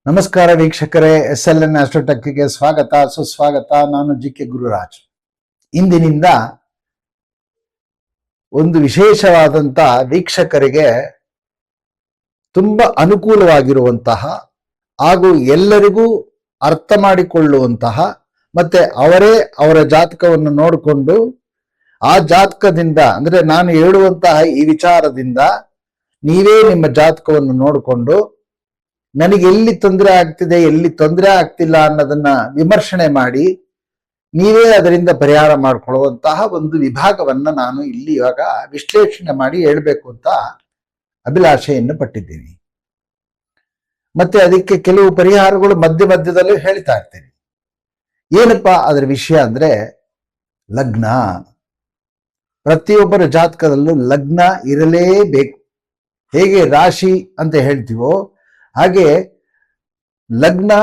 ನಮಸ್ಕಾರ ವೀಕ್ಷಕರೇ, SLN ಆಸ್ಟ್ರೋಟೆಕ್ಗೆ ಸ್ವಾಗತ ಸುಸ್ವಾಗತ. ನಾನು GK ಗುರುರಾಜ್. ಇಂದಿನಿಂದ ಒಂದು ವಿಶೇಷವಾದಂತ ವೀಕ್ಷಕರಿಗೆ ತುಂಬಾ ಅನುಕೂಲವಾಗಿರುವಂತಹ ಹಾಗೂ ಎಲ್ಲರಿಗೂ ಅರ್ಥ ಮಾಡಿಕೊಳ್ಳುವಂತಹ ಮತ್ತೆ ಅವರೇ ಅವರ ಜಾತಕವನ್ನು ನೋಡಿಕೊಂಡು ಆ ಜಾತಕದಿಂದ ಅಂದ್ರೆ ನಾನು ಹೇಳುವಂತಹ ಈ ವಿಚಾರದಿಂದ ನೀವೇ ನಿಮ್ಮ ಜಾತಕವನ್ನು ನೋಡಿಕೊಂಡು ನನಗೆ ಎಲ್ಲಿ ತೊಂದರೆ ಆಗ್ತಿದೆ ಎಲ್ಲಿ ತೊಂದರೆ ಆಗ್ತಿಲ್ಲ ಅನ್ನೋದನ್ನ ವಿಮರ್ಶನೆ ಮಾಡಿ ನೀವೇ ಅದರಿಂದ ಪರಿಹಾರ ಮಾಡಿಕೊಳ್ಳುವಂತಹ ಒಂದು ವಿಭಾಗವನ್ನ ನಾನು ಇಲ್ಲಿ ಇವಾಗ ವಿಶ್ಲೇಷಣೆ ಮಾಡಿ ಹೇಳ್ಬೇಕು ಅಂತ ಅಭಿಲಾಷೆಯನ್ನು ಪಟ್ಟಿದ್ದೀನಿ. ಮತ್ತೆ ಅದಕ್ಕೆ ಕೆಲವು ಪರಿಹಾರಗಳು ಮಧ್ಯದಲ್ಲೂ ಹೇಳ್ತಾ ಇರ್ತೇನೆ. ಏನಪ್ಪಾ ಅದರ ವಿಷಯ ಅಂದ್ರೆ ಲಗ್ನ. ಪ್ರತಿಯೊಬ್ಬರ ಜಾತಕದಲ್ಲೂ ಲಗ್ನ ಇರಲೇಬೇಕು. ಹೇಗೆ ರಾಶಿ ಅಂತ ಹೇಳ್ತೀವೋ ಹಾಗೆ ಲಗ್ನ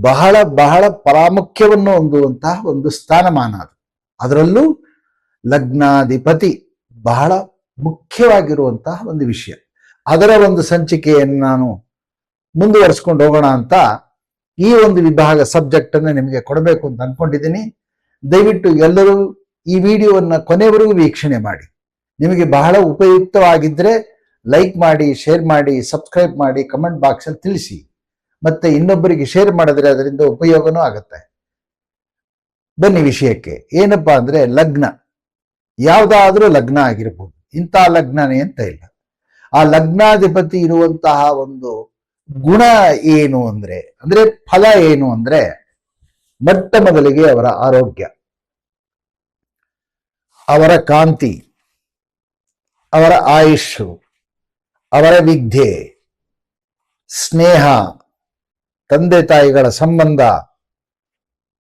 ಬಹಳ ಬಹಳ ಪ್ರಾಮುಖ್ಯವನ್ನು ಹೊಂದುವಂತಹ ಒಂದು ಸ್ಥಾನಮಾನ ಅದು. ಅದರಲ್ಲೂ ಲಗ್ನಾಧಿಪತಿ ಬಹಳ ಮುಖ್ಯವಾಗಿರುವಂತಹ ಒಂದು ವಿಷಯ. ಅದರ ಒಂದು ಸಂಚಿಕೆಯನ್ನು ನಾನು ಮುಂದುವರಿಸ್ಕೊಂಡು ಹೋಗೋಣ ಅಂತ ಈ ಒಂದು ವಿಭಾಗ ಸಬ್ಜೆಕ್ಟ್ ಅನ್ನು ನಿಮಗೆ ಕೊಡಬೇಕು ಅಂತ ಅನ್ಕೊಂಡಿದ್ದೀನಿ. ದಯವಿಟ್ಟು ಎಲ್ಲರೂ ಈ ವಿಡಿಯೋವನ್ನ ಕೊನೆವರೆಗೂ ವೀಕ್ಷಣೆ ಮಾಡಿ. ನಿಮಗೆ ಬಹಳ ಉಪಯುಕ್ತವಾಗಿದ್ರೆ ಲೈಕ್ ಮಾಡಿ, ಶೇರ್ ಮಾಡಿ, ಸಬ್ಸ್ಕ್ರೈಬ್ ಮಾಡಿ, ಕಮೆಂಟ್ ಬಾಕ್ಸ್ ಅಲ್ಲಿ ತಿಳಿಸಿ. ಮತ್ತೆ ಇನ್ನೊಬ್ಬರಿಗೆ ಶೇರ್ ಮಾಡಿದ್ರೆ ಅದರಿಂದ ಉಪಯೋಗನೂ ಆಗುತ್ತೆ. ಬನ್ನಿ ವಿಷಯಕ್ಕೆ. ಏನಪ್ಪಾ ಅಂದ್ರೆ ಲಗ್ನ, ಯಾವ್ದಾದ್ರೂ ಲಗ್ನ ಆಗಿರ್ಬೋದು, ಇಂಥ ಲಗ್ನನೇ ಅಂತ ಇಲ್ಲ. ಆ ಲಗ್ನಾಧಿಪತಿ ಇರುವಂತಹ ಒಂದು ಗುಣ ಏನು ಅಂದ್ರೆ ಫಲ ಏನು ಅಂದ್ರೆ ಮೊಟ್ಟ ಮೊದಲಿಗೆ ಅವರ ಆರೋಗ್ಯ, ಅವರ ಕಾಂತಿ, ಅವರ ಆಯುಷು, ಅವರ ವಿದ್ಯೆ, ಸ್ನೇಹ, ತಂದೆ ತಾಯಿಗಳ ಸಂಬಂಧ,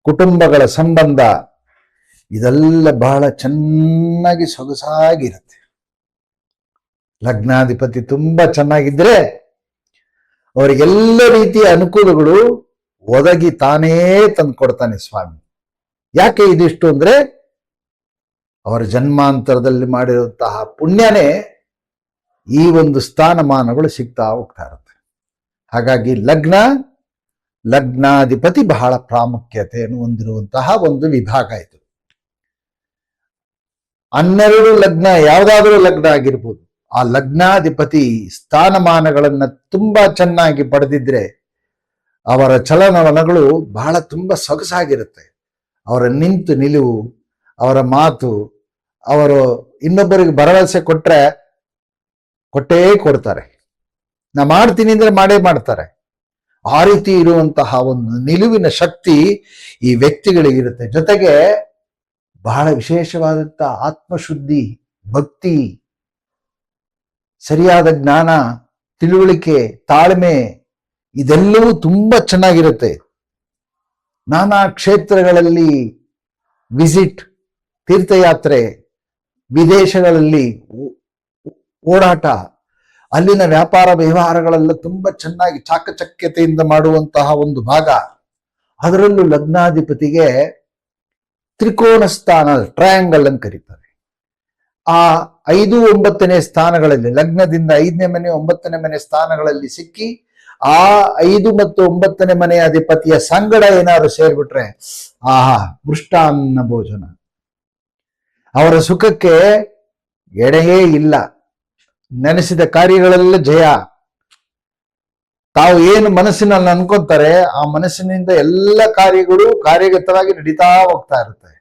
ಕುಟುಂಬಗಳ ಸಂಬಂಧ, ಇದೆಲ್ಲ ಬಹಳ ಚೆನ್ನಾಗಿ ಸೊಗಸಾಗಿರುತ್ತೆ. ಲಗ್ನಾಧಿಪತಿ ತುಂಬಾ ಚೆನ್ನಾಗಿದ್ರೆ ಅವರಿಗೆಲ್ಲ ರೀತಿಯ ಅನುಕೂಲಗಳು ಒದಗಿ ತಾನೇ ತಂದುಕೊಡ್ತಾನೆ ಸ್ವಾಮಿ. ಯಾಕೆ ಇದಿಷ್ಟು ಅಂದ್ರೆ ಅವರ ಜನ್ಮಾಂತರದಲ್ಲಿ ಮಾಡಿರುವಂತಹ ಪುಣ್ಯನೇ ಈ ಒಂದು ಸ್ಥಾನಮಾನಗಳು ಸಿಗ್ತಾ ಹೋಗ್ತಾ ಇರುತ್ತೆ. ಹಾಗಾಗಿ ಲಗ್ನಾಧಿಪತಿ ಬಹಳ ಪ್ರಾಮುಖ್ಯತೆಯನ್ನು ಹೊಂದಿರುವಂತಹ ಒಂದು ವಿಭಾಗ ಇದು. 12 ಲಗ್ನ, ಯಾವುದಾದ್ರೂ ಲಗ್ನ ಆಗಿರ್ಬೋದು, ಆ ಲಗ್ನಾಧಿಪತಿ ಸ್ಥಾನಮಾನಗಳನ್ನ ತುಂಬಾ ಚೆನ್ನಾಗಿ ಪಡೆದಿದ್ರೆ ಅವರ ಚಲನವಲನಗಳು ಬಹಳ ತುಂಬಾ ಸೊಗಸಾಗಿರುತ್ತೆ. ಅವರ ನಿಲುವು, ಅವರ ಮಾತು, ಅವರು ಇನ್ನೊಬ್ಬರಿಗೆ ಭರವಸೆ ಕೊಟ್ಟೇ ಕೊಡ್ತಾರೆ. ನಾ ಮಾಡ್ತೀನಿ ಅಂದ್ರೆ ಮಾಡೇ ಮಾಡ್ತಾರೆ. ಆ ರೀತಿ ಇರುವಂತಹ ಒಂದು ನಿಲುವಿನ ಶಕ್ತಿ ಈ ವ್ಯಕ್ತಿಗಳಿಗಿರುತ್ತೆ. ಜೊತೆಗೆ ಬಹಳ ವಿಶೇಷವಾದಂತಹ ಆತ್ಮಶುದ್ಧಿ, ಭಕ್ತಿ, ಸರಿಯಾದ ಜ್ಞಾನ, ತಿಳುವಳಿಕೆ, ತಾಳ್ಮೆ, ಇದೆಲ್ಲವೂ ತುಂಬಾ ಚೆನ್ನಾಗಿರುತ್ತೆ. ನಾನಾ ಕ್ಷೇತ್ರಗಳಲ್ಲಿ ವಿಸಿಟ್, ತೀರ್ಥಯಾತ್ರೆ, ವಿದೇಶಗಳಲ್ಲಿ ಓಡಾಟ, ಅಲ್ಲಿನ ವ್ಯಾಪಾರ ವ್ಯವಹಾರಗಳೆಲ್ಲ ತುಂಬಾ ಚೆನ್ನಾಗಿ ಚಾಕಚಕ್ಯತೆಯಿಂದ ಮಾಡುವಂತಹ ಒಂದು ಭಾಗ. ಅದರಲ್ಲೂ ಲಗ್ನಾಧಿಪತಿಗೆ ತ್ರಿಕೋನ ಸ್ಥಾನ, ಟ್ರಯಾಂಗಲ್ ಅಂತ ಕರೀತಾರೆ. ಆ 5, 9ನೇ ಸ್ಥಾನಗಳಲ್ಲಿ, ಲಗ್ನದಿಂದ 5ನೇ ಮನೆ 9ನೇ ಮನೆ ಸ್ಥಾನಗಳಲ್ಲಿ ಸಿಕ್ಕಿ ಆ 5 ಮತ್ತು 9ನೇ ಮನೆಯ ಅಧಿಪತಿಯ ಸಂಗಡ ಏನಾದ್ರು ಸೇರ್ಬಿಟ್ರೆ ಮೃಷ್ಟಾನ್ನ ಭೋಜನ. ಅವರ ಸುಖಕ್ಕೆ ಎಡೆಯೇ ಇಲ್ಲ. ನೆನೆಸಿದ ಕಾರ್ಯಗಳೆಲ್ಲ ಜಯ. ತಾವು ಏನು ಮನಸ್ಸಿನಲ್ಲಿ ಅನ್ಕೊಂತಾರೆ ಆ ಮನಸ್ಸಿನಿಂದ ಎಲ್ಲ ಕಾರ್ಯಗಳು ಕಾರ್ಯಗತವಾಗಿ ನಡೀತಾ ಹೋಗ್ತಾ ಇರುತ್ತೆ.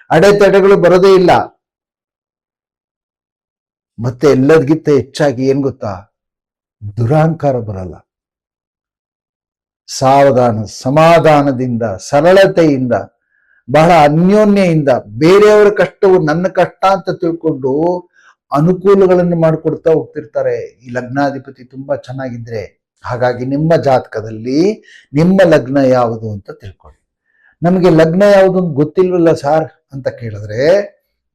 ಅಡೆತಡೆಗಳು ಬರೋದೇ ಇಲ್ಲ. ಮತ್ತೆ ಎಲ್ಲದಕ್ಕಿಂತ ಹೆಚ್ಚಾಗಿ ಏನ್ ಗೊತ್ತಾ, ದುರಹಂಕಾರ ಬರಲ್ಲ. ಸಾವಧಾನ, ಸಮಾಧಾನದಿಂದ, ಸರಳತೆಯಿಂದ, ಬಹಳ ಅನ್ಯೋನ್ಯದಿಂದ ಬೇರೆಯವರ ಕಷ್ಟವು ನನ್ನ ಕಷ್ಟ ಅಂತ ತಿಳ್ಕೊಂಡು ಅನುಕೂಲಗಳನ್ನು ಮಾಡಿಕೊಡ್ತಾ ಹೋಗ್ತಿರ್ತಾರೆ ಈ ಲಗ್ನಾಧಿಪತಿ ತುಂಬಾ ಚೆನ್ನಾಗಿದ್ರೆ. ಹಾಗಾಗಿ ನಿಮ್ಮ ಜಾತಕದಲ್ಲಿ ನಿಮ್ಮ ಲಗ್ನ ಯಾವುದು ಅಂತ ತಿಳ್ಕೊಳ್ಳಿ. ನಮಗೆ ಲಗ್ನ ಯಾವುದು ಅಂತ ಗೊತ್ತಿಲ್ವಲ್ಲ ಸಾರ್ ಅಂತ ಕೇಳಿದ್ರೆ,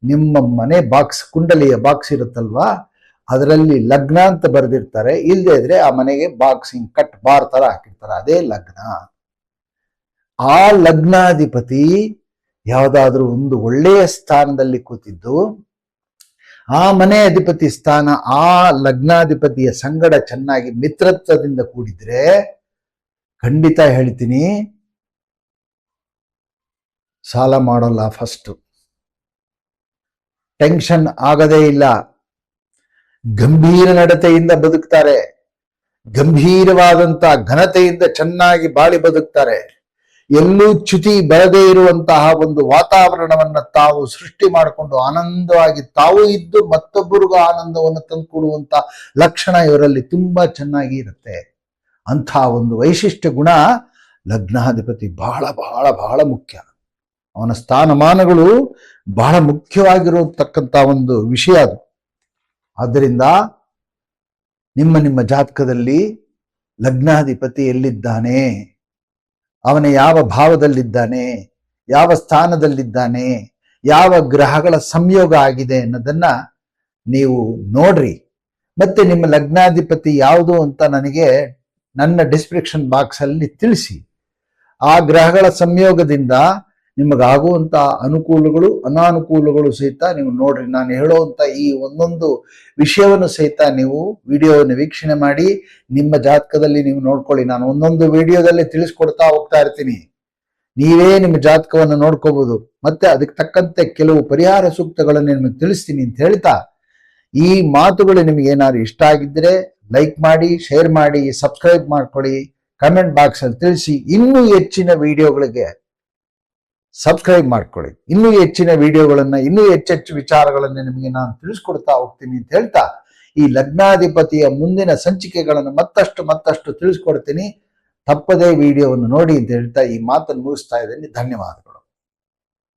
ನಿಮ್ಮ ಮನೆ ಬಾಕ್ಸ್, ಕುಂಡಲಿಯ ಬಾಕ್ಸ್ ಇರುತ್ತಲ್ವಾ, ಅದರಲ್ಲಿ ಲಗ್ನ ಅಂತ ಬರೆದಿರ್ತಾರೆ. ಇಲ್ಲದೆ ಇದ್ರೆ ಆ ಮನೆಗೆ ಬಾಕ್ಸಿಂಗ್ ಕಟ್ ಬಾರ್ ತರ ಹಾಕಿರ್ತಾರೆ, ಅದೇ ಲಗ್ನ. ಆ ಲಗ್ನಾಧಿಪತಿ ಯಾವುದಾದ್ರೂ ಒಂದು ಒಳ್ಳೆಯ ಸ್ಥಾನದಲ್ಲಿ ಕೂತಿದ್ದು, ಆ ಮನೆ ಅಧಿಪತಿ ಸ್ಥಾನ ಆ ಲಗ್ನಾಧಿಪತಿಯ ಸಂಗಡ ಚೆನ್ನಾಗಿ ಮಿತ್ರತ್ವದಿಂದ ಕೂಡಿದ್ರೆ ಖಂಡಿತ ಹೇಳ್ತೀನಿ, ಸಾಲ ಮಾಡೋಲ್ಲ. ಫಸ್ಟ್ ಟೆನ್ಷನ್ ಆಗದೇ ಇಲ್ಲ, ಗಂಭೀರ ನಡತೆಯಿಂದ ಬದುಕ್ತಾರೆ, ಗಂಭೀರವಾದಂತಹ ಘನತೆಯಿಂದ ಚೆನ್ನಾಗಿ ಬಾಳಿ ಬದುಕ್ತಾರೆ. ಎಲ್ಲೂ ಚ್ಯುತಿ ಬರದೇ ಇರುವಂತಹ ಒಂದು ವಾತಾವರಣವನ್ನ ತಾವು ಸೃಷ್ಟಿ ಮಾಡಿಕೊಂಡು ಆನಂದವಾಗಿ ತಾವು ಇದ್ದು ಮತ್ತೊಬ್ಬರಿಗೂ ಆನಂದವನ್ನು ತಂದುಕೊಡುವಂತ ಲಕ್ಷಣ ಇವರಲ್ಲಿ ತುಂಬಾ ಚೆನ್ನಾಗಿ ಇರುತ್ತೆ. ಅಂಥ ಒಂದು ವೈಶಿಷ್ಟ್ಯ ಗುಣ ಲಗ್ನಾಧಿಪತಿ ಬಹಳ ಬಹಳ ಬಹಳ ಮುಖ್ಯ. ಅವನ ಸ್ಥಾನಮಾನಗಳು ಬಹಳ ಮುಖ್ಯವಾಗಿರತಕ್ಕಂಥ ಒಂದು ವಿಷಯ ಅದು. ಆದ್ದರಿಂದ ನಿಮ್ಮ ನಿಮ್ಮ ಜಾತಕದಲ್ಲಿ ಲಗ್ನಾಧಿಪತಿ ಎಲ್ಲಿದ್ದಾನೆ, ಅವನ ಯಾವ ಭಾವದಲ್ಲಿದ್ದಾನೆ, ಯಾವ ಸ್ಥಾನದಲ್ಲಿದ್ದಾನೆ, ಯಾವ ಗ್ರಹಗಳ ಸಂಯೋಗ ಆಗಿದೆ ಅನ್ನೋದನ್ನ ನೀವು ನೋಡ್ರಿ. ಮತ್ತೆ ನಿಮ್ಮ ಲಗ್ನಾಧಿಪತಿ ಯಾವುದು ಅಂತ ನನಗೆ ನನ್ನ ಡಿಸ್ಕ್ರಿಪ್ಷನ್ ಬಾಕ್ಸ್ ಅಲ್ಲಿ ತಿಳಿಸಿ. ಆ ಗ್ರಹಗಳ ಸಂಯೋಗದಿಂದ ನಿಮಗಾಗುವಂತ ಅನುಕೂಲಗಳು ಅನಾನುಕೂಲಗಳು ಸಹಿತ ನೀವು ನೋಡ್ರಿ. ನಾನು ಹೇಳುವಂತ ಈ ಒಂದೊಂದು ವಿಷಯವನ್ನು ಸಹಿತ ನೀವು ವಿಡಿಯೋವನ್ನು ವೀಕ್ಷಣೆ ಮಾಡಿ ನಿಮ್ಮ ಜಾತಕದಲ್ಲಿ ನೀವು ನೋಡ್ಕೊಳ್ಳಿ. ನಾನು ಒಂದೊಂದು ವಿಡಿಯೋದಲ್ಲಿ ತಿಳಿಸ್ಕೊಡ್ತಾ ಹೋಗ್ತಾ ಇರ್ತೀನಿ. ನೀವೇ ನಿಮ್ಮ ಜಾತಕವನ್ನು ನೋಡ್ಕೋಬಹುದು. ಮತ್ತೆ ಅದಕ್ಕೆ ತಕ್ಕಂತೆ ಕೆಲವು ಪರಿಹಾರ ಸೂಕ್ತಗಳನ್ನು ನಿಮಗೆ ತಿಳಿಸ್ತೀನಿ ಅಂತ ಹೇಳ್ತಾ, ಈ ಮಾತುಗಳು ನಿಮಗೆ ಏನಾದ್ರು ಇಷ್ಟ ಆಗಿದ್ರೆ ಲೈಕ್ ಮಾಡಿ, ಶೇರ್ ಮಾಡಿ, ಸಬ್ಸ್ಕ್ರೈಬ್ ಮಾಡ್ಕೊಳ್ಳಿ, ಕಮೆಂಟ್ ಬಾಕ್ಸ್ ಅಲ್ಲಿ ತಿಳಿಸಿ. ಇನ್ನೂ ಹೆಚ್ಚಿನ ವಿಡಿಯೋಗಳಿಗೆ ಸಬ್ಸ್ಕ್ರೈಬ್ ಮಾಡ್ಕೊಳ್ಳಿ. ಇನ್ನೂ ಹೆಚ್ಚಿನ ವಿಡಿಯೋಗಳನ್ನ, ಇನ್ನೂ ಹೆಚ್ಚೆಚ್ಚು ವಿಚಾರಗಳನ್ನು ನಿಮಗೆ ನಾನು ತಿಳಿಸ್ಕೊಡ್ತಾ ಹೋಗ್ತೀನಿ ಅಂತ ಹೇಳ್ತಾ, ಈ ಲಗ್ನಾಧಿಪತಿಯ ಮುಂದಿನ ಸಂಚಿಕೆಗಳನ್ನು ಮತ್ತಷ್ಟು ತಿಳಿಸ್ಕೊಡ್ತೀನಿ. ತಪ್ಪದೇ ವಿಡಿಯೋವನ್ನು ನೋಡಿ ಅಂತ ಹೇಳ್ತಾ ಈ ಮಾತನ್ನು ಮುಗಿಸ್ತಾ ಇದ್ದೀನಿ. ಧನ್ಯವಾದಗಳು.